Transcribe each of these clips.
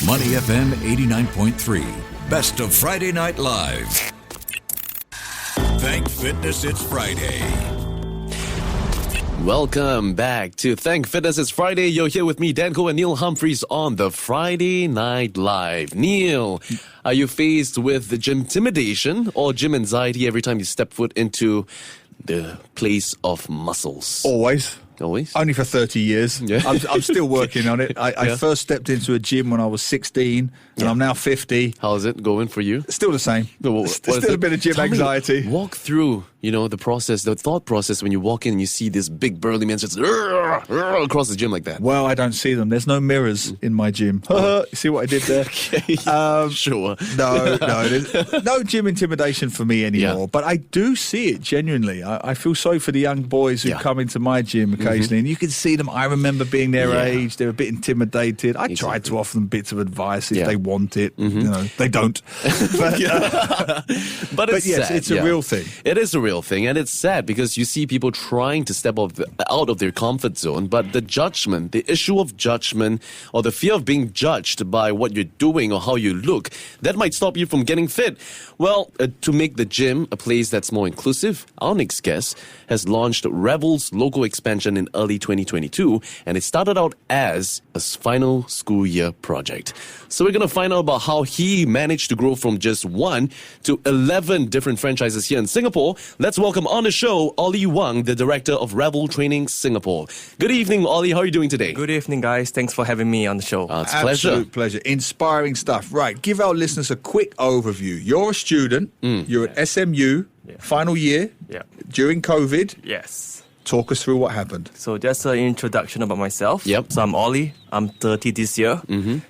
Money FM 89.3. Best of Friday Night Live. Thank Fitness It's Friday. Welcome back to Thank Fitness It's Friday. You're here with me, Koh and Neil Humphreys on the Friday Night Live. Neil, are you faced with the gymtimidation or gym anxiety every time you step foot into the place of muscles? Always. Only for 30 years. Yeah. I'm still working on it. I first stepped into a gym when I was 16 and I'm now 50. How's it going for you? Still the same. Still a bit of gym anxiety. Walk through, the process, the thought process when you walk in and you see this big burly man just across the gym like that. Well, I don't see them. There's no mirrors in my gym. You see what I did there? Sure. No gym intimidation for me anymore. Yeah. But I do see it genuinely. I feel sorry for the young boys who come into my gym occasionally, and you can see them. I remember being their age. They're a bit intimidated. I tried to offer them bits of advice if they want it. They don't. But yes, sad. It's a real thing. It is a real thing, and it's sad because you see people trying to step out of their comfort zone, but the issue of judgment or the fear of being judged by what you're doing or how you look, that might stop you from getting fit. Well, to make the gym a place that's more inclusive, our next guest has launched REVL's local expansion in early 2022, and it started out as a final school year project. So we're going to find out about how he managed to grow from just 1 to 11 different franchises here in Singapore. Let's welcome on the show, Ollie Wang, the director of REVL Training Singapore. Good evening, Ollie. How are you doing today? Good evening, guys. Thanks for having me on the show. It's a pleasure. Absolute pleasure. Inspiring stuff. Right, give our listeners a quick overview. You're a student. You're at SMU, final year, during COVID. Yes. Talk us through what happened. So that's an introduction about myself. Yep. So I'm Ollie. I'm 30 this year.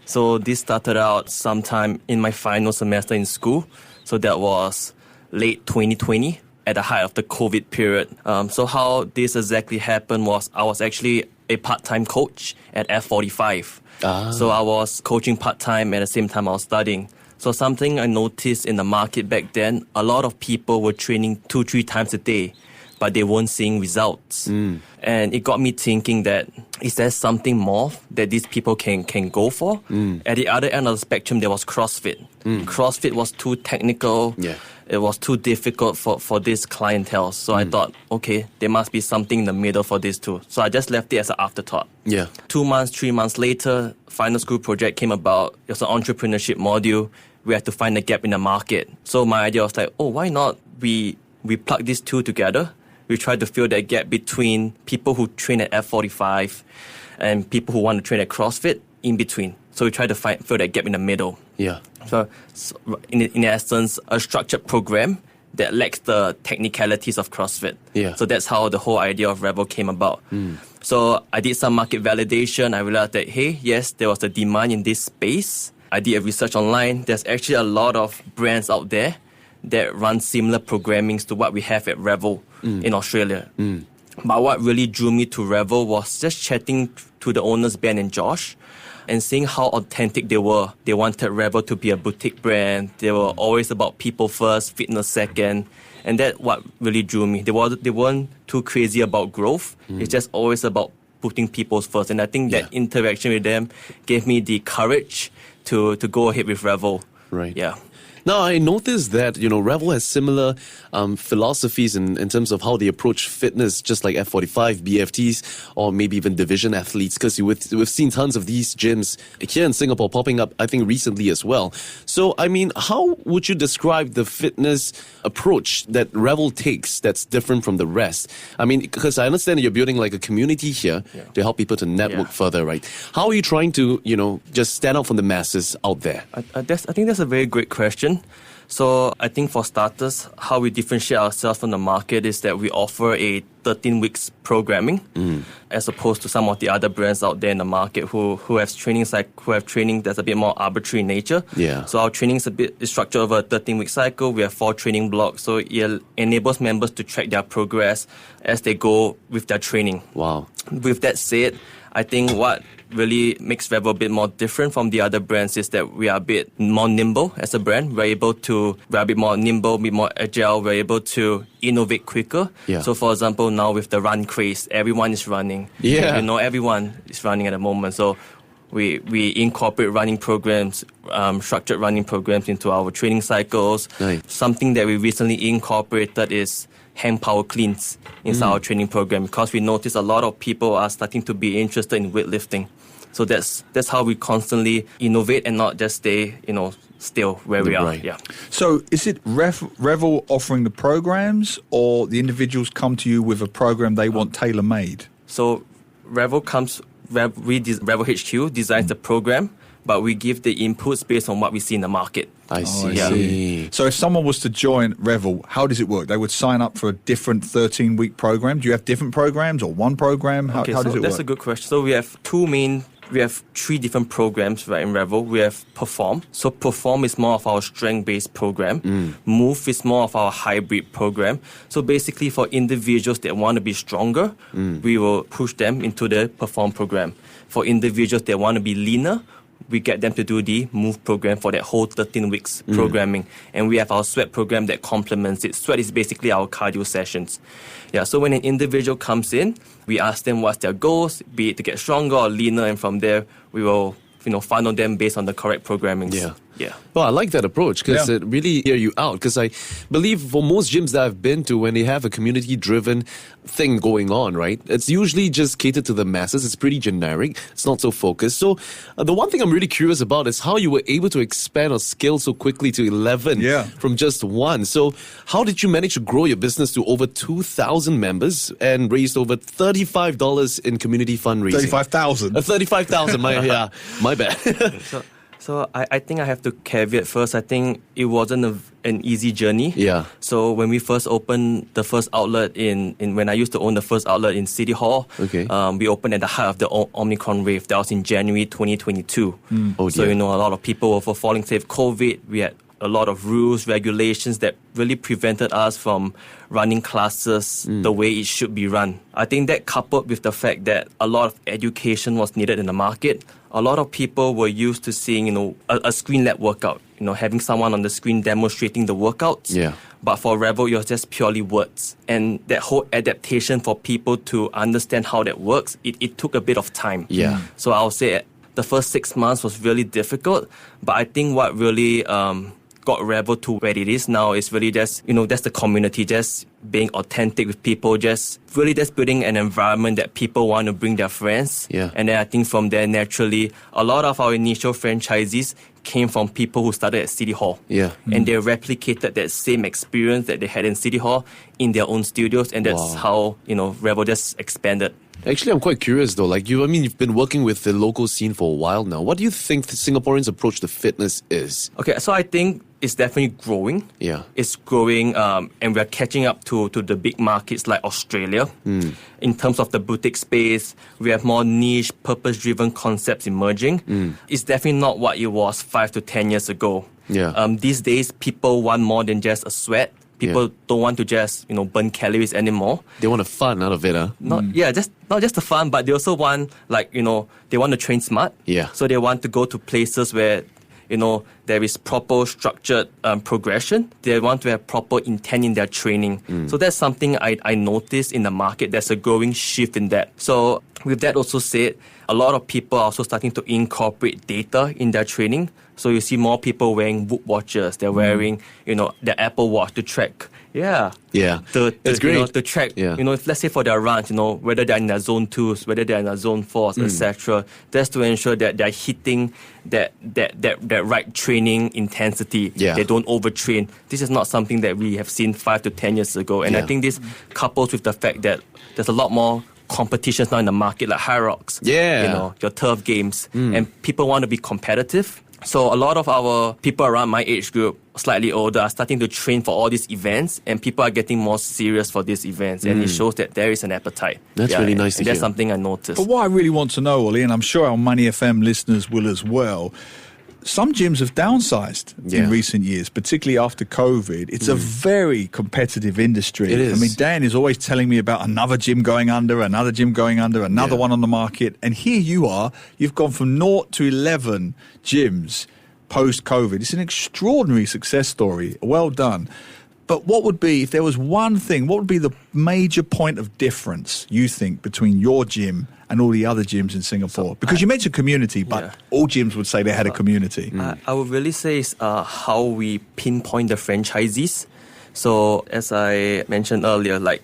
So this started out sometime in my final semester in school. So that was late 2020 at the height of the COVID period. So how this exactly happened was I was actually a part-time coach at F45. So I was coaching part-time at the same time I was studying. So something I noticed in the market back then, a lot of people were training 2-3 times a day, but they weren't seeing results. And it got me thinking that, is there something more that these people can go for? At the other end of the spectrum, there was CrossFit. CrossFit was too technical. It was too difficult for this clientele. So I thought, okay, there must be something in the middle for this too. So I just left it as an afterthought. 2 months, 3 months later, final school project came about. It was an entrepreneurship module. We had to find a gap in the market. So my idea was like, why not we plug these two together? We try to fill that gap between people who train at F45 and people who want to train at CrossFit in between. So we try to fill that gap in the middle. So in essence, a structured program that lacks the technicalities of CrossFit. So that's how the whole idea of REVL came about. So I did some market validation. I realized that, hey, yes, there was a demand in this space. I did a research online. There's actually a lot of brands out there that run similar programmings to what we have at REVL in Australia. But what really drew me to REVL was just chatting to the owners, Ben and Josh, and seeing how authentic they were. They wanted REVL to be a boutique brand. They were always about people first, fitness second. And that's what really drew me. They weren't too crazy about growth. It's just always about putting people first. And I think that interaction with them gave me the courage to go ahead with REVL. Right. Yeah. Now, I noticed that, REVL has similar philosophies in terms of how they approach fitness, just like F45, BFTs, or maybe even division athletes, because we've seen tons of these gyms here in Singapore popping up, I think, recently as well. So, I mean, how would you describe the fitness approach that REVL takes that's different from the rest? I mean, because I understand you're building like a community here to help people to network further, right? How are you trying to, just stand out from the masses out there? I think that's a very great question. So I think for starters, how we differentiate ourselves from the market is that we offer a 13 weeks programming as opposed to some of the other brands out there in the market who have training that's a bit more arbitrary in nature. So our training is structured over a 13-week cycle. We have 4 training blocks, so it enables members to track their progress as they go with their training. Wow. With that said, I think what really makes REVL a bit more different from the other brands is that we are a bit more nimble as a brand. We're a bit more nimble, a bit more agile. We're able to innovate quicker. So for example, now with the run craze, everyone is running. Everyone is running at the moment. So We incorporate running programs, structured running programs into our training cycles. Nice. Something that we recently incorporated is hand power cleans inside our training program, because we notice a lot of people are starting to be interested in weightlifting. So that's how we constantly innovate and not just stay, still where we are. Right. Yeah. So is it REVL offering the programs, or the individuals come to you with a program they want tailor-made? So REVL HQ designs the program, but we give the inputs based on what we see in the market. I see. I see. So if someone was to join REVL, how does it work? They would sign up for a different 13-week program. Do you have different programs or one program? How does it work? That's a good question. So we have we have 3 different programs right in REVL. We have Perform. So Perform is more of our strength-based program. Move is more of our hybrid program. So basically for individuals that want to be stronger, we will push them into the Perform program. For individuals that want to be leaner, we get them to do the Move program for that whole 13 weeks programming. And we have our Sweat program that complements it. Sweat is basically our cardio sessions. Yeah, so when an individual comes in, we ask them what's their goals, be it to get stronger or leaner, and from there we will funnel them based on the correct programming. Yeah. Yeah. Well, I like that approach because it really hear you out. Because I believe for most gyms that I've been to, when they have a community-driven thing going on, right, it's usually just catered to the masses. It's pretty generic. It's not so focused. So the one thing I'm really curious about is how you were able to expand or scale so quickly to 11 from just 1. So how did you manage to grow your business to over 2,000 members and raised over $35 in community fundraising? 35,000? 35,000, my bad. So I think I have to caveat first. I think it wasn't an easy journey. Yeah. So when we first opened the first outlet when I used to own the first outlet in City Hall, we opened at the height of the Omicron wave. That was in January 2022. Oh, so dear. a lot of people were falling sick of COVID. We had a lot of rules, regulations that really prevented us from running classes the way it should be run. I think that coupled with the fact that a lot of education was needed in the market, a lot of people were used to seeing, a screen-led workout, having someone on the screen demonstrating the workouts. Yeah. But for REVL, it was just purely words. And that whole adaptation for people to understand how that works, it took a bit of time. Yeah. So I'll say the first 6 months was really difficult, but I think what really got REVL to where it is now is really just, that's the community, just being authentic with people, just really just building an environment that people want to bring their friends. Yeah. And then I think from there, naturally, a lot of our initial franchisees came from people who started at City Hall. Yeah. And they replicated that same experience that they had in City Hall in their own studios, and that's how, REVL just expanded. Actually, I'm quite curious though. You've been working with the local scene for a while now. What do you think the Singaporeans' approach to fitness is? Okay, so I think it's definitely growing. Yeah. It's growing, and we're catching up to the big markets like Australia. In terms of the boutique space, we have more niche, purpose-driven concepts emerging. It's definitely not what it was 5 to 10 years ago. Yeah. These days, people want more than just a sweat. People don't want to just, burn calories anymore. They want the fun out of it, huh? Not just the fun, but they also want, they want to train smart. Yeah. So they want to go to places where, there is proper structured progression. They want to have proper intent in their training. So that's something I noticed in the market. There's a growing shift in that. So with that also said, a lot of people are also starting to incorporate data in their training. So you see more people wearing Whoop watches. They're wearing, the Apple Watch to track. Yeah. Yeah. It's great. To track, if, let's say for their runs, whether they're in their zone 2s, whether they're in their zone 4s, etc. That's to ensure that they're hitting that right training intensity. Yeah. They don't overtrain. This is not something that we have seen 5 to 10 years ago. And I think this couples with the fact that there's a lot more competitions now in the market, like High Rocks. Yeah. Your turf games. And people want to be competitive. So a lot of our people around my age group, slightly older, are starting to train for all these events, and people are getting more serious for these events, and it shows that there is an appetite. That's really nice to hear. That's something I noticed. But what I really want to know, Ollie, and I'm sure our Money FM listeners will as well, some gyms have downsized in recent years, particularly after COVID. It's a very competitive industry. It is. I mean, Dan is always telling me about another gym going under, another one on the market. And here you are, you've gone from 0 to 11 gyms post-COVID. It's an extraordinary success story. Well done. But what would be, if there was one thing, what would be the major point of difference, you think, between your gym and all the other gyms in Singapore? Because you mentioned community, but all gyms would say they had a community. I would really say is how we pinpoint the franchisees. So as I mentioned earlier, like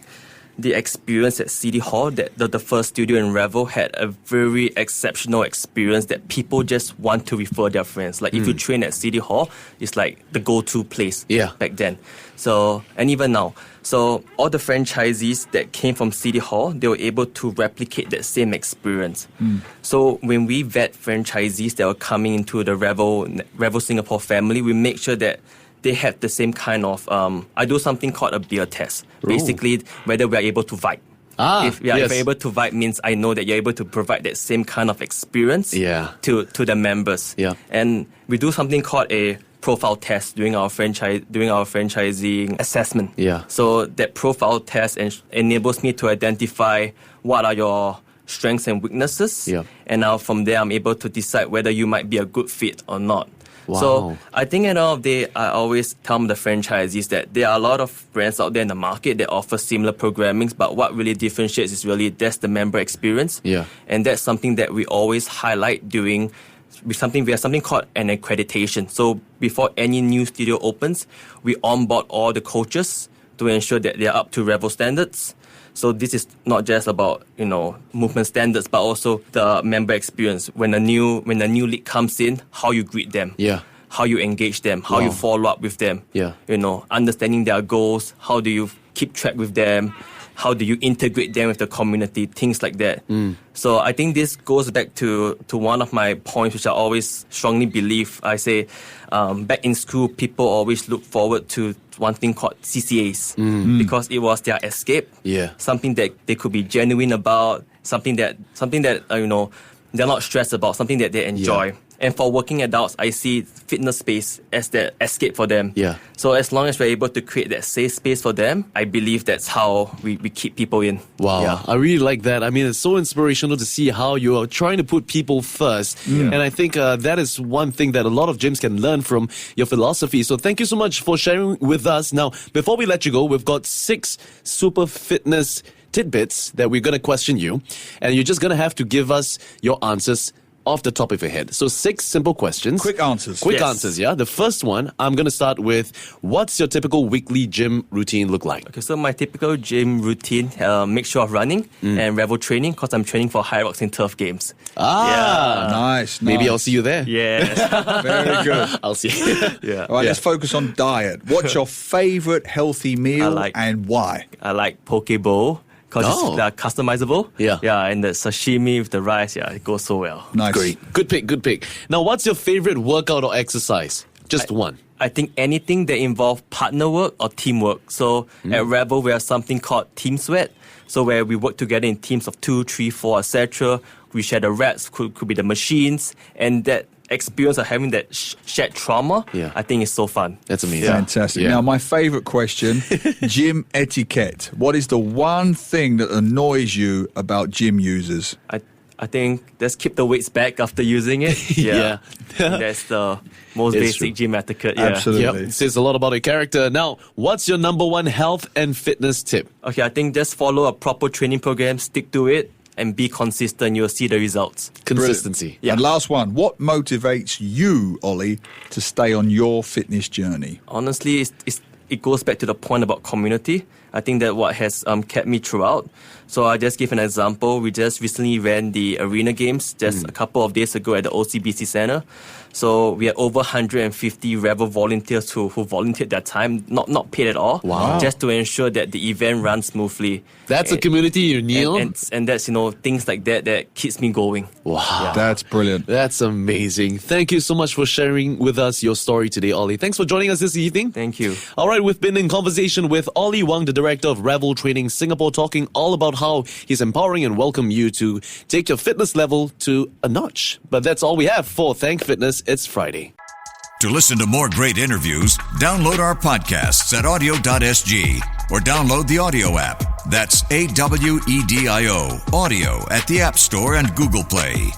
the experience at City Hall, that the first studio in REVL had a very exceptional experience that people just want to refer their friends. Like if you train at City Hall, it's like the go-to place back then. So, and even now. So all the franchisees that came from City Hall, they were able to replicate that same experience. So when we vet franchisees that were coming into the REVL Singapore family, we make sure that they have the same kind of, I do something called a beer test. Basically, whether we are able to vibe. If we're able to vibe means I know that you're able to provide that same kind of experience to the members. And we do something called a profile test during our franchising assessment. So that profile test enables me to identify what are your strengths and weaknesses. And now from there, I'm able to decide whether you might be a good fit or not. So I think at the end of the day, I always tell the franchisees that there are a lot of brands out there in the market that offer similar programmings, but what really differentiates is really that's the member experience. And that's something that we always highlight we have something called an accreditation. So before any new studio opens, we onboard all the coaches to ensure that they are up to REVL standards. So this is not just about, movement standards, but also the member experience. When a new league comes in, how you greet them, how you engage them, how you follow up with them, understanding their goals, how do you keep track with them, how do you integrate them with the community, things like that. So I think this goes back to one of my points, which I always strongly believe. I say back in school, people always look forward to one thing called CCAs because it was their escape, something that they could be genuine about, something that they're not stressed about, something that they enjoy. And for working adults, I see fitness space as the escape for them. So as long as we're able to create that safe space for them, I believe that's how we keep people in. Wow, I really like that. I mean, it's so inspirational to see how you are trying to put people first. And I think that is one thing that a lot of gyms can learn from your philosophy. So thank you so much for sharing with us. Now, before we let you go, we've got 6 super fitness tidbits that we're going to question you. And you're just going to have to give us your answers off the top of your head. So 6 simple questions. Quick answers. Quick answers, yeah. The first one, I'm going to start with, what's your typical weekly gym routine look like? Okay, so my typical gym routine, mixture of running and REVL training, because I'm training for High Rocks in Turf Games. Nice. Maybe I'll see you there. Very good. I'll see you. All right, let's focus on diet. What's your favorite healthy meal and why? I like poke bowl. Because it's customizable. And the sashimi with the rice, it goes so well. Nice. Great. Good pick. Now, what's your favorite workout or exercise? Just one. I think anything that involves partner work or teamwork. So at REVL, we have something called Team Sweat. So where we work together in teams of 2, 3, 4, etc. We share the reps, could be the machines, and that experience of having that shared trauma, I think is so fun. That's amazing. Fantastic. Now, my favorite question, gym etiquette. What is the one thing that annoys you about gym users? I think just keep the weights back after using it. That's the most basic gym etiquette. Absolutely. It says a lot about your character. Now, what's your number one health and fitness tip? Okay, I think just follow a proper training program, stick to it, and be consistent. You'll see the results. Consistency. And last one, what motivates you, Ollie, to stay on your fitness journey? Honestly, it goes back to the point about community. I think that what has kept me throughout. So I just give an example. We just recently ran the Arena Games just a couple of days ago at the OCBC Centre. So we had over 150 REVL volunteers who volunteered their time, not paid at all, just to ensure that the event runs smoothly. That's a community, Neil. And that's, things like that keeps me going. Wow. That's brilliant. That's amazing. Thank you so much for sharing with us your story today, Ollie. Thanks for joining us this evening. Thank you. All right, we've been in conversation with Ollie Wang, the director of REVL Training Singapore, talking all about how he's empowering and welcome you to take your fitness level to a notch. But that's all we have for Thank Fitness. It's Friday. To listen to more great interviews, download our podcasts at audio.sg or download the audio app. That's AWEDIO, audio at the App Store and Google Play.